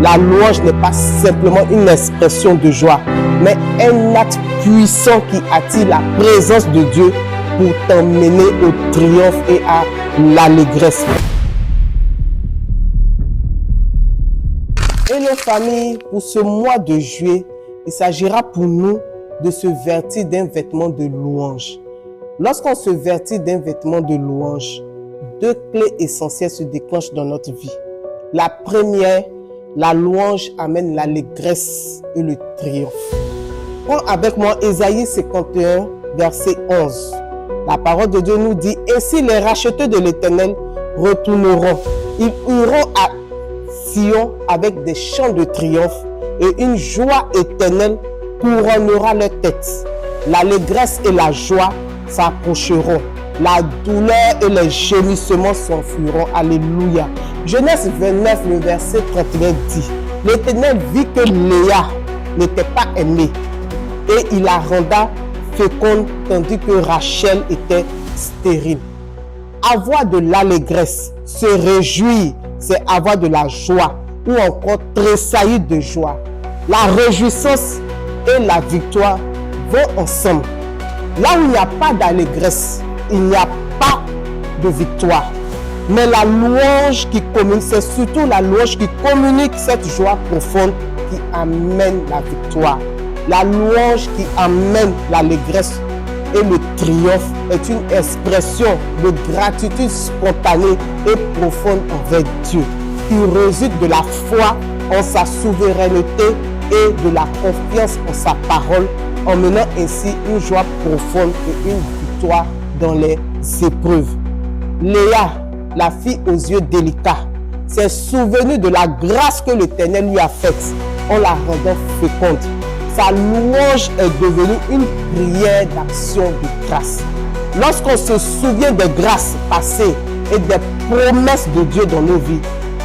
La louange n'est pas simplement une expression de joie, mais un acte puissant qui attire la présence de Dieu pour t'emmener au triomphe et à l'allégresse. Hello famille, pour ce mois de juillet, il s'agira pour nous de se vêtir d'un vêtement de louange. Lorsqu'on se vêtit d'un vêtement de louange, deux clés essentielles se déclenchent dans notre vie. La première, la louange amène l'allégresse et le triomphe. Prends avec moi Ésaïe 51, verset 11. La parole de Dieu nous dit, « Ainsi les rachetés de l'Éternel retourneront. Ils iront à Sion avec des chants de triomphe et une joie éternelle couronnera leur tête. L'allégresse et la joie s'approcheront. La douleur et les gémissements s'enfuiront. » Alléluia. Genèse 29, le verset 31 dit, « L'Éternel vit que Léa n'était pas aimée et il la renda féconde tandis que Rachel était stérile. » Avoir de l'allégresse, se réjouir, c'est avoir de la joie ou encore tressaillir de joie. La réjouissance et la victoire vont ensemble. Là où il n'y a pas d'allégresse, il n'y a pas de victoire. Mais la louange qui communique, c'est surtout la louange qui communique cette joie profonde qui amène la victoire. La louange qui amène l'allégresse et le triomphe est une expression de gratitude spontanée et profonde envers Dieu, qui résulte de la foi en sa souveraineté et de la confiance en sa parole, emmenant ainsi une joie profonde et une victoire dans les épreuves. Léa, la fille aux yeux délicats, s'est souvenue de la grâce que l'Éternel lui a faite en la rendant féconde. Sa louange est devenue une prière d'action de grâce. Lorsqu'on se souvient des grâces passées et des promesses de Dieu dans nos vies,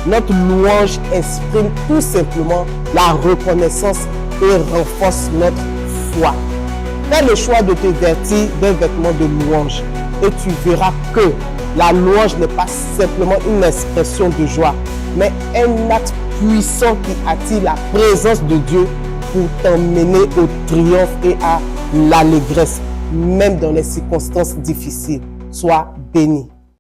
notre louange exprime tout simplement la reconnaissance et renforce notre foi. Fais le choix de te vêtir d'un vêtement de louange et tu verras que la louange n'est pas simplement une expression de joie, mais un acte puissant qui attire la présence de Dieu pour t'emmener au triomphe et à l'allégresse, même dans les circonstances difficiles. Sois béni.